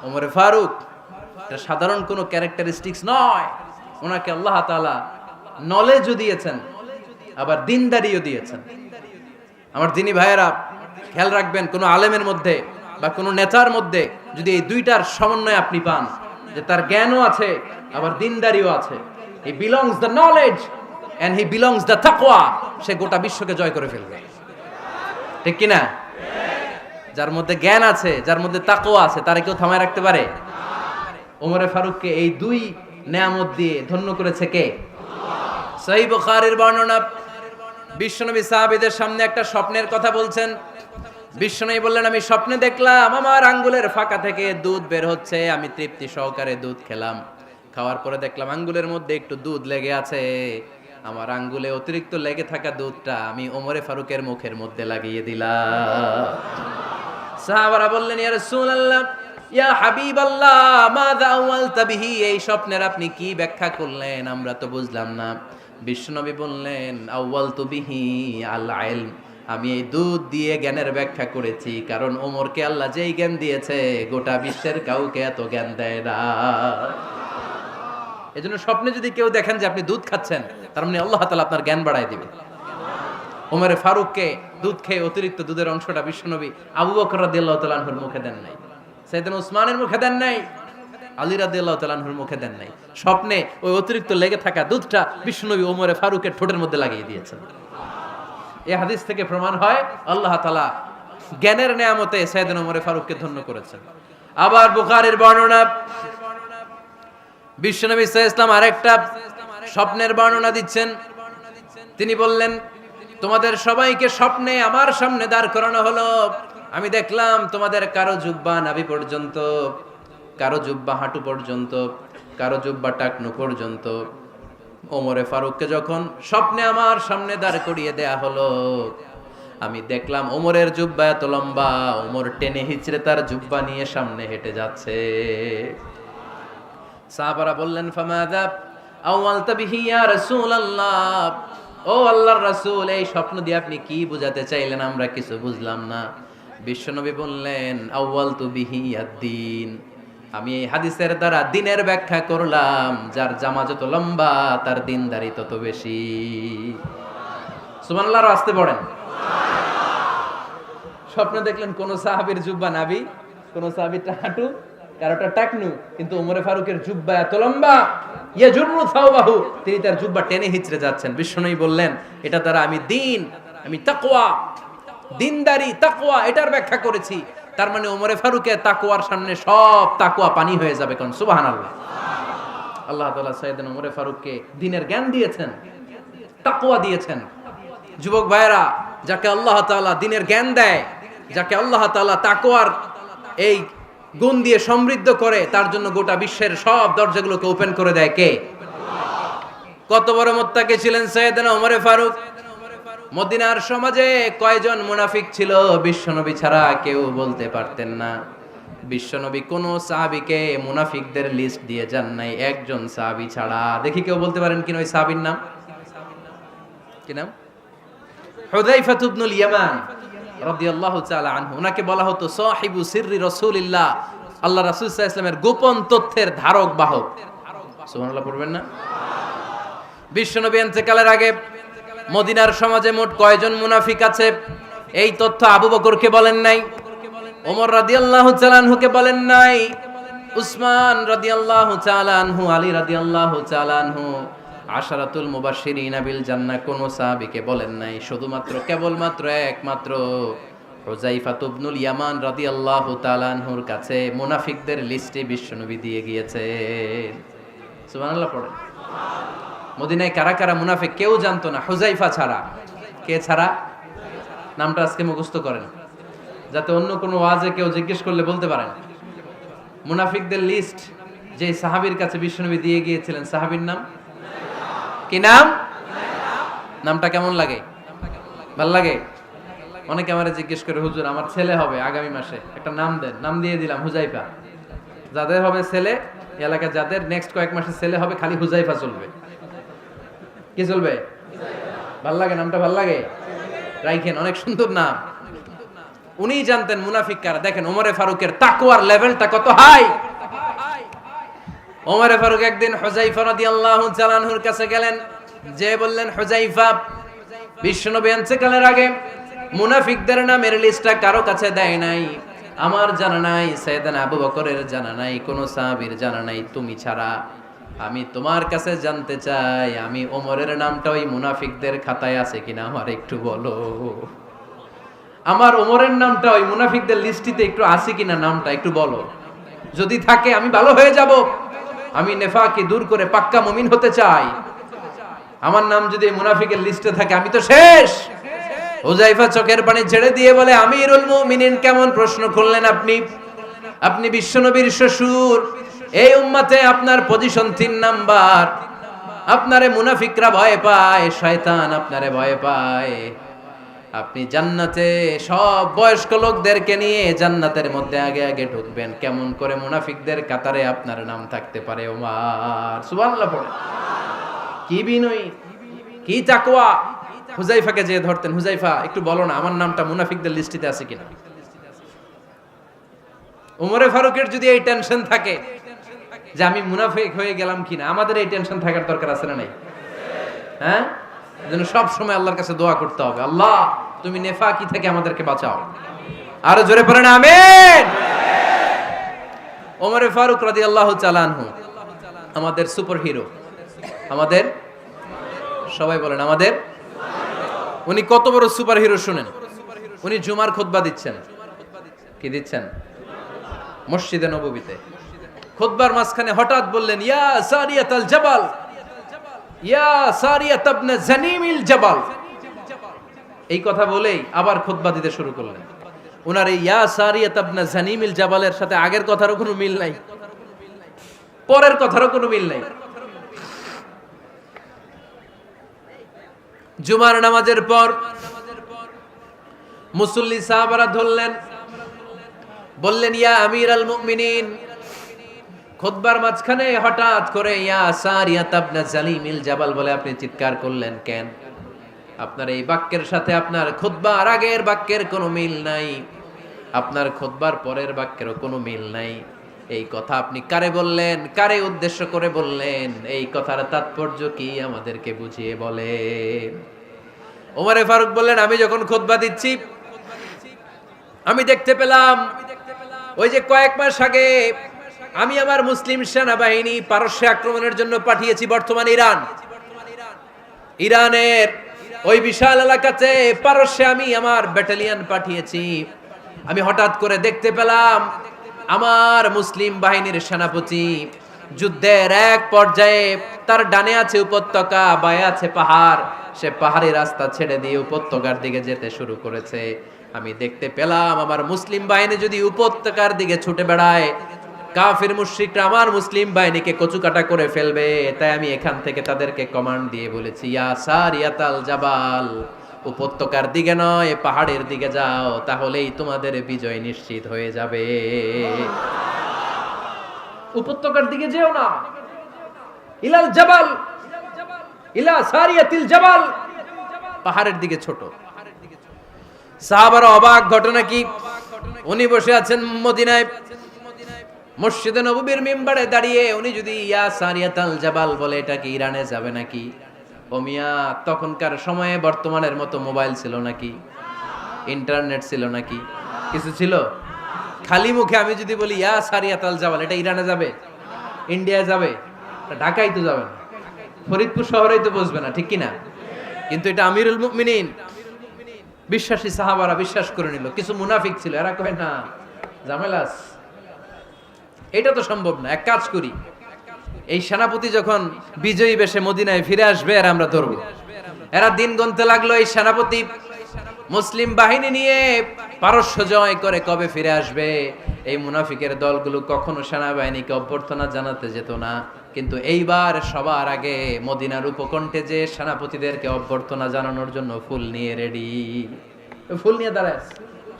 Speaker 1: ওমর ফারুক এটা সাধারণ কোনো ক্যারেক্টারিস্টিক্স নয়। ওনাকে আল্লাহ তাআলা নলেজও দিয়েছেন, আবার দিনদারিও দিয়েছেন। আমার দিনী ভাইয়েরা খেয়াল রাখবেন, কোনো আলেমের মধ্যে বা কোনো নেতার মধ্যে যদি এই দুইটার সমন্বয় আপনি পান, যে তার জ্ঞানও আছে আবার দিনদারিও আছে, হি belongs the knowledge and he belongs the taqwa, সে গোটা বিশ্বকে জয় করে ফেলবে। ঠিক কি না? যার মধ্যে জ্ঞান আছে, যার মধ্যে তাকওয়া আছে, তারে কেউ থামায় রাখতে পারে? ওমরে ফারুককে এই দুই নেয়ামত দিয়ে ধন্য করেছে কে? সহিহ বুখারীর বর্ণনা, বিশ্বনবী সাহাবীদের সামনে একটা স্বপ্নের কথা বলছেন। বিশ্বনবী বললেন, আমি স্বপ্নে দেখলাম আমার আঙ্গুলের ফাঁকা থেকে দুধ বের হচ্ছে, আমি তৃপ্তি সহকারে দুধ খেলাম। খাওয়ার পরে দেখলাম আঙ্গুলের মধ্যে একটু দুধ লেগে আছে। আমার আঙ্গুলে অতিরিক্ত লেগে থাকা দুধটা আমি ওমরে ফারুকের মুখের মধ্যে লাগিয়ে দিলাম। সাহাবারা বললেন, ইয়া রাসূলুল্লাহ, ইয়া হাবিবাল্লাহ, মাযা আওয়ালতা বিহি, এই স্বপ্নের আপনি কি ব্যাখ্যা করলেন, আমরা তো বুঝলাম না। বিশ্বনবী বললেন, আওয়ালতু বিহি আল ইলম, আমি এই দুধ দিয়ে জ্ঞানের ব্যাখ্যা করেছি, কারণ ওমরকে আল্লাহ যেই জ্ঞান দিয়েছে গোটা বিশ্বের কাউকে এত জ্ঞান দেয় না। এজন্য স্বপ্নে যদি কেউ দেখেন যে আপনি দুধ খাচ্ছেন, তার মানে আল্লাহ তাআলা আপনার জ্ঞান বাড়ায় দিবে। ওমরে ফারুককে দুধ খেয়ে অতিরিক্ত দুধের অংশটা বিশ্বনবী আবু বকর রাদিয়াল্লাহু তাআলা আনহুর মুখে দেন নাই, সাইয়েদনা উসমানের মুখে দেন নাই, আলী রাদিয়াল্লাহু তাআলা আনহুর মুখে দেন নাই। স্বপ্নে ওই অতিরিক্ত লেগে থাকা দুধটা বিশ্বনবী ওমরে ফারুকের ঠোঁটের মধ্যে লাগিয়ে দিয়েছেন। এই হাদিস থেকে প্রমাণ হয় আল্লাহ তাআলা জ্ঞানের নেয়ামতে সাইয়েদনা ওমরে ফারুককে ধন্য করেছেন। আবার বুখারীর বর্ণনা, বিশ্বনবী সাল্লাল্লাহু আলাইহি ওয়াসাল্লাম আরেকটা স্বপ্নের বর্ণনা দিচ্ছেন। তিনি বললেন, তোমাদের সবাইকে স্বপ্নে আমার সামনে দাঁড় করানো হলো। আমি দেখলাম তোমাদের কারো জুব্বা নাভি পর্যন্ত, কারো জুব্বা হাঁটু পর্যন্ত, কারো জুব্বা টাকনু পর্যন্ত। ওমরে ফারুককে যখন স্বপ্নে আমার সামনে দাঁড় করিয়ে দেয়া হলো, আমি দেখলাম ওমরের জুব্বা এত লম্বা, ওমর টেনে হিচড়ে তার জুব্বা নিয়ে সামনে হেঁটে যাচ্ছে। সাহাবারা বললেন, ফামাযা আওয়ালতা বিহি ইয়া রাসূলুল্লাহ, ও আল্লাহর রাসূল, এই স্বপ্ন দিয়ে আপনি কি বোঝাতে চাইলেন, আমরা কিছু বুঝলাম না। বিশ্বনবী বললেন, আউয়ালতু বিহি আদ-দীন, আমি এই হাদিসের দ্বারা দ্বীনের ব্যাখ্যা করলাম, যার জামা যত লম্বা তার দ্বীনদারি তত বেশি। সুবহানাল্লাহ, আসতে পড়েন। স্বপ্নে দেখলেন কোন সাহাবীর জুব্বা নাভি, কোন সাহাবীর হাঁটু, কারোটা টাকনু, কিন্তু ওমরে ফারুকের জুব্বা এত লম্বা, ইয়াজুরু সাওবাহু, তিনি তার জুব্বা টেনে হিচড়ে যাচ্ছেন। বিশ্বনবী বললেন, এটা দ্বারা আমি দ্বীন, আমি তাকওয়া, দ্বীনদারি, তাকওয়া, এটার ব্যাখ্যা করেছি। তার মানে ওমরে ফারুকের তাকওয়ার সামনে সব তাকওয়া পানি হয়ে যাবে। কোন সুবহানাল্লাহ। আল্লাহ তাআলা সাইয়েদনা ওমরে ফারুককে দ্বীনের জ্ঞান দিয়েছেন, তাকওয়া দিয়েছেন। যুবক ভাইরা, যাকে আল্লাহ তাআলা দ্বীনের জ্ঞান দেয়, যাকে আল্লাহ তাআলা তাকওয়ার এই গুণ দিয়ে সমৃদ্ধ করে, তার জন্য গোটা বিশ্বের সব দরজাগুলোকে ওপেন করে দেয় কে? কত বড় মুত্তাকি ছিলেন সাইয়েদনা ওমরে ফারুক। মদিনার সমাজে কয়জন মুনাফিক ছিল বিশ্বনবী ছাড়া কেউ বলতে পারতেন না। বিশ্বনবী কোন সাহাবীকে মুনাফিকদের লিস্ট দিয়ে যান নাই, একজন সাহাবী ছাড়া। দেখি কেউ বলতে পারেন কিনা ওই সাহাবীর নাম? কি নাম? হুযায়ফা ইবনুল ইয়ামান রাদিয়াল্লাহু তাআলা আনহু। ওনাকে বলা হতো সাহিবু সিররি রাসূলিল্লাহ, আল্লাহ রাসূল সাল্লাল্লাহু আলাইহি ওয়াসাল্লামের গোপন তথ্যের ধারক বাহক। সুবহানাল্লাহ পড়বেন না? বিশ্বনবী ইন্তেকালের আগে মদিনার সমাজে মোট কয়জন মুনাফিক আছে, এই তথ্য আবু বকরকে বলেন নাই, ওমর রাদিয়াল্লাহু তাআলা আনহুকে বলেন নাই, উসমান রাদিয়াল্লাহু তাআলা আনহু, আলী রাদিয়াল্লাহু তাআলা আনহু, আশারাতুল মুবাশশিরিন বিল জান্নাহ কোন সাহাবীকে বলেন নাই। শুধুমাত্র কেবলমাত্র একমাত্র হুযায়ফা ইবনুল ইয়ামান রাদিয়াল্লাহু তাআলা আনহুর কাছে মুনাফিকদের লিস্টে বিশ্বনবী দিয়ে গিয়েছেন। সুবহানাল্লাহ পড়েন। মদিনায় কারা কারা মুনাফিক কেউ জানতো না হুযায়ফা ছাড়া। কে ছাড়া? নামটা আজকে মুখস্থ করেন, যাতে অন্য কোনো ওয়াজে কেউ জিজ্ঞেস করলে বলতে পারেন। মুনাফিকদের লিস্ট যে সাহাবীর কাছে বিশ্বনবী দিয়ে গিয়েছিলেন, সাহাবীর নাম কি? নাম? নামটা কেমন লাগে? ভাল লাগে? অনেকে আমারে জিজ্ঞেস করে, হুজুর আমার ছেলে হবে আগামী মাসে, একটা নাম দেন। নাম দিয়ে দিলাম হুযায়ফা। যাদের হবে ছেলে, এলাকায় যাদের নেক্সট কয়েক মাসে ছেলে হবে, খালি হুযায়ফা চলবে। কি চলবে? ভাল লাগে? নামটা ভাল লাগে? রাইখেন, অনেক সুন্দর নাম। উনি জানতেন মুনাফিক কারা। দেখেন ওমরে ফারুকের তাকওয়ার লেভেলটা কত হাই। ওমরে ফারুক একদিন হুযায়ফা রাদিয়াল্লাহু তাআলা আনহুর কাছে গেলেন, যে বললেন, হুযায়ফা, বিশ্বনবী ইন্তেকালের আগে মুনাফিকদের নামের লিস্টটা কারো কাছে দেয় নাই, আমার জানা নাই, সাইয়েদনা আবু বকরের জানা নাই, কোন সাহাবীর জানা নাই, তুমি ছাড়া। আমি তোমার কাছে জানতে চাই, আমি ওমরের নামটা ওই মুনাফিকদের খাতায় আছে কিনা আমার একটু বলো। আমার ওমরের নামটা ওই মুনাফিকদের লিস্টিতে একটু আছে কিনা, নামটা একটু বলো। যদি থাকে আমি ভালো হয়ে যাব। আমি নেফাকি দূর করে পাক্কা মুমিন হতে চাই। আমার নাম যদি মুনাফিকের লিস্টে থাকে আমি তো শেষ। হুযায়ফা চোখের পানি ছেড়ে দিয়ে বলে, আমিরুল মুমিনিন, কেমন প্রশ্ন করলেন আপনি? আপনি বিশ্বনবীর শ্বশুর। এই উম্মতে আপনার পজিশন 3 নাম্বার। আপনারে মুনাফিকরা ভয় পায়, শয়তান আপনারে ভয় পায়। আপনি জান্নাতে সব বয়স্ক লোকদেরকে নিয়ে জান্নাতের মধ্যে আগে আগে ঢুকবেন, কেমন করে মুনাফিকদের কাতারে আপনার নাম থাকতে পারে ওমর? সুবহানাল্লাহ পড়ে। কি বিনয়ী, কি তাকওয়া। হুযায়ফাকে যে ধরতেন, হুযায়ফা একটু বলো না আমার নামটা মুনাফিকদের লিস্টিতে আছে কিনা। ওমরে ফারুকের যদি এই টেনশন থাকে যে আমি মুনাফিক হয়ে গেলাম কিনা, আমাদের এই টেনশন থাকার দরকার আছে না নাই? হ্যাঁ, যেন সব সময় আল্লাহর কাছে দোয়া করতে হবে, আল্লাহ তুমি নেফাকি থেকে আমাদেরকে বাঁচাও। আরো জোরে পড়েন আমিন। ওমরে ফারুক রাদিয়াল্লাহু তাআলা আনহু আমাদের সুপার হিরো, আমাদের সবাই বলেন আমাদের। উনি কত বড় সুপার হিরো শুনেন। উনি জুমার খুতবা দিচ্ছেন। কি দিচ্ছেন? মসজিদে নববীতে খুতবার মাঝখানে হঠাৎ বললেন, ইয়া সারিয়াতাল জাবাল, ইয়া সারিয়াত ইবনে জানিমিল জাবাল। এই কথা বলেই আবার খুতবা দিতে শুরু করলেন। ওনার এই ইয়া সারিয়াত ইবনে জানিমিল জাবালের সাথে আগের কথারও কোনো মিল নাই, পরের কথারও কোনো মিল নাই। জুমার নামাজের পর মুসল্লি সাহাবারা ধরলেন, বললেন, ইয়া আমিরাল মুমিনিন। খুতবার মাঝখানে হঠাৎ করে ইয়া সারিয়াত ইবনে জালিমিল জাবাল বলে আপনি চিৎকার করলেন কেন? আপনার এই বাক্যের সাথে আপনার খুতবার আগের বাক্যের কোনো মিল নাই, আপনার খুতবার পরের বাক্যেরও কোনো মিল নাই। এই কথা আপনি কারে বললেন, কারে উদ্দেশ্য করে বললেন? এই কথার তাৎপর্য কি আমাদেরকে বুঝিয়ে বলেন। ওমরে ফারুক বললেন, আমি যখন খুতবা দিচ্ছি আমি দেখতে পেলাম ওই যে কয়েক মাস আগে আমি আমার মুসলিম সেনাবাহিনী পারস্যে আক্রমণের জন্য পাঠিয়েছি, বর্তমান ইরানের ওই বিশাল এলাকাতে পারস্যে আমি আমার ব্যাটালিয়ন পাঠিয়েছি। আমি হঠাৎ করে দেখতে পেলাম আমার মুসলিম বাহিনীর সেনাপতি যুদ্ধের এক পর্যায়ে তার ডানে আছে উপত্যকা, বায়ে আছে পাহাড়। সে পাহাড়ি রাস্তা ছেড়ে দিয়ে উপত্যকার দিকে যেতে শুরু করেছে। আমি দেখতে পেলাম আমার মুসলিম বাহিনী যদি উপত্যকার দিকে ছুটে বেড়ায়, কাফির মুশরিকরা আমার মুসলিম বাহিনীকে কচুকাটা করে ফেলবে। তাই আমি এখান থেকে তাদেরকে কমান্ড দিয়ে বলেছি, ইয়া সারিয়াতাল জাবাল, উপত্যকার দিকে নয় পাহাড়ের দিকে যাও, তাহলেই তোমাদের বিজয় নিশ্চিত হয়ে যাবে। উপত্যকার দিকে যেও না, ইলাল জাবাল, ইলা সারিয়াতিল জাবাল, পাহাড়ের দিকে ছোট। সাহাবারা অবাক, ঘটনা কি? উনি বসে আছেন মদিনায় মসজিদে নববীর মিম্বারে দাঁড়িয়ে, উনি যদি ইয়া সারিয়াতাল জাবাল বলে এটা কি ইরানে যাবে নাকি? ও মিয়া, তখনকার সময়ে বর্তমানের মতো মোবাইল ছিল নাকি, ইন্টারনেট ছিল নাকি, কিছু ছিল? খালি মুখে আমি যদি বলি ইয়া সারিয়াতাল জাবাল, এটা ইরানে যাবে, ইন্ডিয়া যাবে, ঢাকায় তো যাবে না, ফরিদপুর শহরেই তো বসবে না, ঠিক কিনা? কিন্তু এটা আমিরুল মুমিনিন বিশ্বাসী সাহাবারা বিশ্বাস করে নিল। কিছু মুনাফিক ছিল, এরা কয় না ঝামেলাস, এটা তো সম্ভব না। এক কাজ করি, এই সেনাপতি যখন বিজয়ী বেশে মদিনায় ফিরে আসবে আর আমরা ধরবো। এরা দিন গুনতে লাগলো, এই সেনাপতি মুসলিম বাহিনী নিয়ে পারস্য জয় করে কবে ফিরে আসবে। এই মুনাফিকের দলগুলো কখনো সেনাবাহিনীকে অভ্যর্থনা জানাতে যেত না, কিন্তু এইবার সবার আগে মদিনার উপকণ্ঠে যে সেনাপতিদেরকে অভ্যর্থনা জানানোর জন্য ফুল নিয়ে রেডি, ফুল নিয়ে দাঁড়ায়।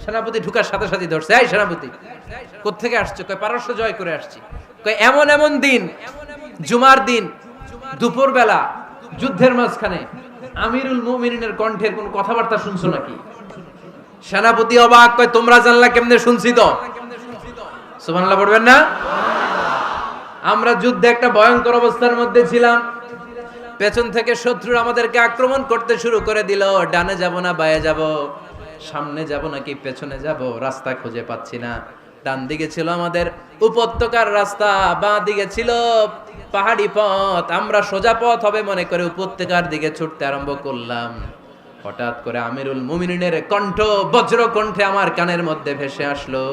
Speaker 1: সেনাপতি ঢুকার সাথে সাথে ধরছে, এই সেনাপতি কোত্থেকে আসছে? কয় পারস্য জয় করে আসছি। কয় এমন এমন দিন, জুমার দিন দুপুর বেলা যুদ্ধের মাঝখানে আমিরুল মুমিনিনের কণ্ঠের কোন কথাবার্তা শুনছো নাকি? সেনাপতি অবাক, কয় তোমরা জানলা কেমনে? শুনছি তো। সুবহানাল্লাহ পড়বেন না? আমরা যুদ্ধে একটা ভয়ঙ্কর অবস্থার মধ্যে ছিলাম, পেছন থেকে শত্রু আমাদেরকে আক্রমণ করতে শুরু করে দিল। ডানে যাব না বায়ে যাব, সামনে যাব নাকি পেছনে যাব, রাস্তা খুঁজে পাচ্ছি না। ডান দিকে ছিল আমাদের উপত্যকার রাস্তা, বাঁ দিকে ছিল পাহাড়ি পথ। আমরা সোজা পথ হবে মনে করে উপত্যকার দিকে ছুটতে আরম্ভ করলাম। হঠাৎ করে আমিরুল মুমিনিনের কণ্ঠ বজ্র কণ্ঠে আমার কানের মধ্যে ভেসে আসলো।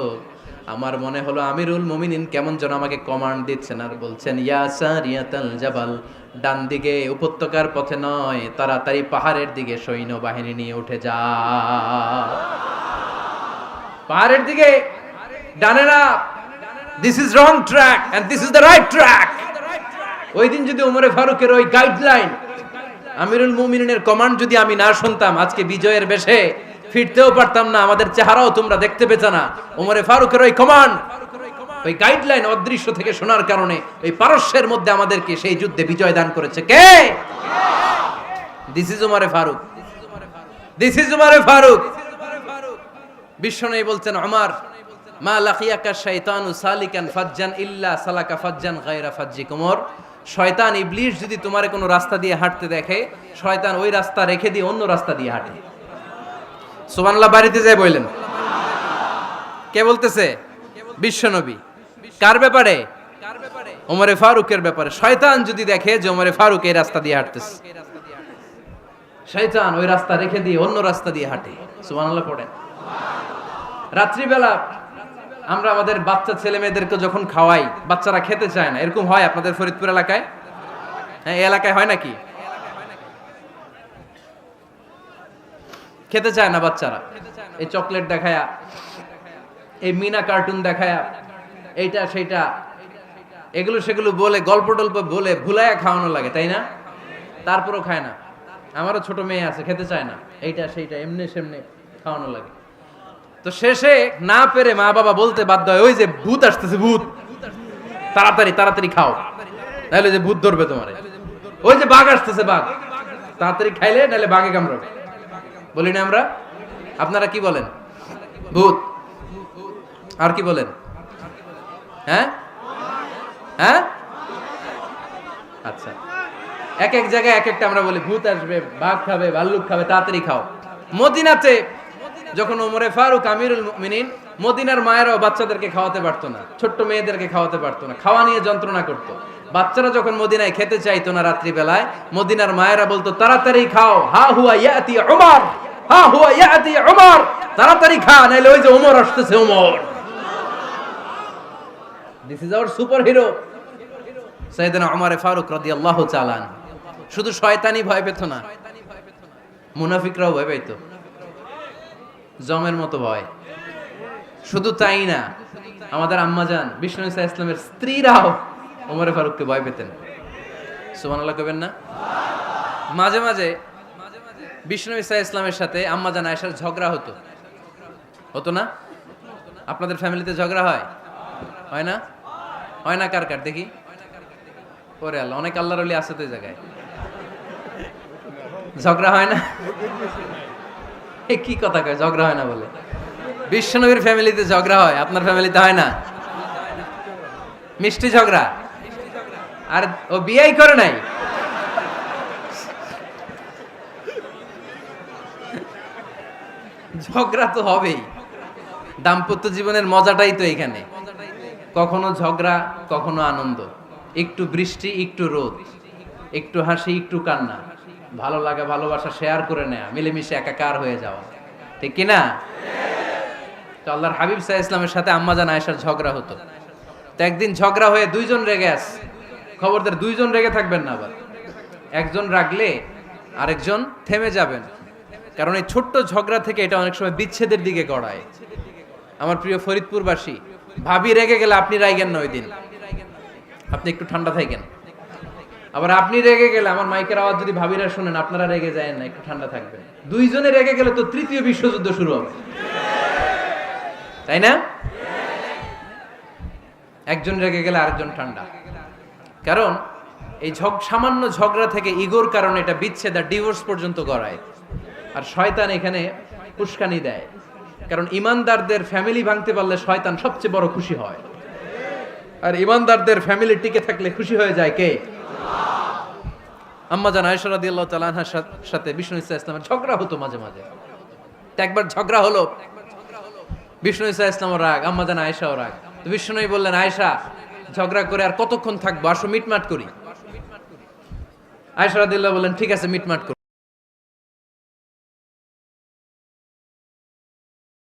Speaker 1: আমার মনে হলো আমিরুল মুমিনিন কেমন যেন আমাকে কমান্ড দিচ্ছেন আর বলছেন, ইয়া সারিয়াতাল জাবাল, ডান দিকে উপত্যকার পথে নয়, তাড়াতাড়ি পাহাড়ের দিকে সৈন্যবাহিনী নিয়ে উঠে যা। পাহাড়ের দিকে, ডানে না। This is wrong track and this is the right track. ওই দিন যদি ওমরে ফারুকের ওই গাইডলাইন, আমিরুল মুমিনিনের কমান্ড যদি আমি না শুনতাম, আজকে বিজয়ের বেশে ফিরতেও পারতাম না, আমাদের চেহারাও তোমরা দেখতে পেতে না। ওমরে ফারুকের ওই কমান্ড, ওই গাইডলাইন অদৃশ্য থেকে শোনার কারণে ওই পারস্যের মধ্যে আমাদেরকে সেই যুদ্ধে বিজয় দান করেছে কে? দিস ইজ ওমরে ফারুক, দিস ইজ ওমরে ফারুক। বিশ্বনবী বলছেন, ওমর, মা লাকিয়াকা শাইতানু সালিকান ফাজ্জান ইল্লা সালাকা ফাজ্জান গায়রা ফাজ্জিক। ওমর, শয়তান ইবলিস যদি তোমারে কোনো রাস্তা দিয়ে হাঁটতে দেখে, শয়তান ওই রাস্তা রেখে দিয়ে অন্য রাস্তা দিয়ে হাঁটে। সুবহানাল্লাহ বাড়িতে যায় বললেন। কে বলতেছে? বিশ্বনবী। কার ব্যাপারে? ওমরে ফারুকের ব্যাপারে। শয়তান যদি দেখে যে ওমরে ফারুক এই রাস্তা দিয়ে হাঁটতেছে, শয়তান ওই রাস্তা রেখে দিয়ে অন্য রাস্তা দিয়ে হাঁটে। সুবহানাল্লাহ পড়েন। রাত্রিবেলা আমরা আমাদের বাচ্চা ছেলে মেয়েদেরকে যখন খাওয়াই, বাচ্চারা খেতে চায় না, এরকম হয় আপনাদের ফরিদপুর এলাকায়? হ্যাঁ, এই এলাকায় হয় নাকি? খেতে চায় না বাচ্চারা, এই চকলেট দেখায়া, এই মিনা কার্টুন দেখায়া, এইটা সেইটা, এগুলো সেগুলো বলে, গল্প টল্প বলে ভুলায়া খাওয়ানো লাগে, তাই না? তারপরও খায় না। আমারও ছোট মেয়ে আছে, খেতে চায় না, এইটা সেইটা এমনি সেমনি খাওয়ানো লাগে। তো শেষে না পেরে মা বাবা বলতে বাধ্য হয়, ওই যে ভূত আসতেছে, ভূত, তাড়াতাড়ি তাড়াতাড়ি খাও, নাহলে যে ভূত ধরবে তোমারে। ওই যে বাঘ আসতেছে, বাঘ, তাড়াতাড়ি খাইলে নাহলে বাঘে কামড়াবে। বলি না আমরা? আপনারা কি বলেন? ভূত। আর কি বলেন? হ্যাঁ হ্যাঁ, আচ্ছা, এক এক জায়গায় এক একটা আমরা বলি, ভূত আসবে, বাঘ খাবে, ভাল্লুক খাবে, তাড়াতাড়ি খাও। মদিনাতে যখন ওমরে ফারুক আমিরুল মুমিনিন, মদিনার মায়েরাও বাচ্চাদেরকে খাওয়াতে পারতো না, ছোট্ট মেয়েদেরকে খাওয়াতে পারতো না, খাওয়া নিয়ে যন্ত্রণা করতো। বাচ্চারা যখন মদিনায় খেতে চাইতো না রাত্রি বেলায়, মদিনার মায়েরা বলতো, তাড়াতাড়ি খাও, হা হুয়া ইয়াতি উমর, হা হুয়া ইয়াতি উমর, তাড়াতাড়ি খা, নাইলে ওই যে ওমর আসতেছে, ওমর। This is our super hero সাইয়েদনা ওমর ফারুক রাদিয়াল্লাহু তাআলা আনহু। শুধু শয়তানি ভয় পেত না, মুনাফিকরাও ভয় পাইতো, জমের মতো ভয়। শুধু তাই না, আমাদের আম্মাজান বিষ্ণু ইসা ইসলামের স্ত্রীরাও ওমরে ফারুককে ভয় পেতেন। সুবহানাল্লাহ কইবেন না? মাঝে মাঝে বিষ্ণু ইসা ইসলামের সাথে আম্মাজান আয়েশার ঝগড়া হতো, হতো না? আপনাদের ফ্যামিলিতে ঝগড়া হয়? হয় না? হয় না? কার কার দেখি? ওরে আল্লাহ, অনেক আল্লাহর ওলি আছে তো এই জায়গায়। ঝগড়া হয় না? কি কথা কয়, ঝগড়া হয় না বলে? বিশ্বনবীর ফ্যামিলিতে ঝগড়া হয়, আপনার ফ্যামিলিতে হয় না? মিষ্টি ঝগড়া। আর ও বিয়েই করে নাই। ঝগড়া তো হবেই, দাম্পত্য জীবনের মজাটাই তো এখানে। কখনো ঝগড়া, কখনো আনন্দ, একটু বৃষ্টি, একটু রোদ, একটু হাসি, একটু কান্না, ভালো লাগা, ভালোবাসা শেয়ার করে নেয়া, মিলেমিশে একাকার হয়ে যাওয়া, ঠিক কিনা? তো আল্লাহর হাবিব সাল্লাল্লাহু আলাইহি ইসলামের সাথে আম্মাজান আয়েশার ঝগড়া হতো। তো একদিন ঝগড়া হয়ে দুইজন রেগে আছে। খবরদার দুইজন রেগে থাকবেন না, আবার একজন রাগলে আরেকজন থেমে যাবেন, কারণ এই ছোট্ট ঝগড়া থেকে এটা অনেক সময় বিচ্ছেদের দিকে গড়ায়। আমার প্রিয় ফরিদপুরবাসী, ভাবি রেগে গেলে আপনি রাইগেন না, ওই দিন আপনি একটু ঠান্ডা থাকেন। আবার আপনি রেগে গেলে, আমার মাইকের আওয়াজ যদি ভাবিরা শুনেন, আপনারা রেগে যায় না, একটু ঠান্ডা থাকবেন। দুইজনে রেগে গেলে তো তৃতীয় বিশ্বযুদ্ধ শুরু হবে, তাই না? একজন রেগে গেলে আরেকজন ঠান্ডা, কারণ এই সামান্য ঝগড়া থেকে ইগোর কারণে এটা বিচ্ছেদ আর ডিভোর্স পর্যন্ত গড়ায়। আর শয়তান এখানে উস্কানি দেয়, কারণ ইমানদারদের ফ্যামিলি ভাঙতে পারলে শয়তান সবচেয়ে বড় খুশি হয়, আর ইমানদারদের ফ্যামিলি টিকে থাকলে খুশি হয়ে যায় কে? আম্মাজান আয়েশা রাদিয়াল্লাহু তাআলা আনহার সাথে বিষ্ণু ইসা ইসলামের ঝগড়া হতো মাঝে মাঝে। একবার ঝগড়া হলো, বিষ্ণু ইসা ইসলামও রাগ, আম্মাজান আয়েশাও রাগ। তো বিশ্বনবী বললেন, আয়েশা ঝগড়া করে আর কতক্ষণ থাকবো, আসো মিটমাট করি। আয়েশা রাদিয়াল্লাহু বললেন, ঠিক আছে মিটমাট করি।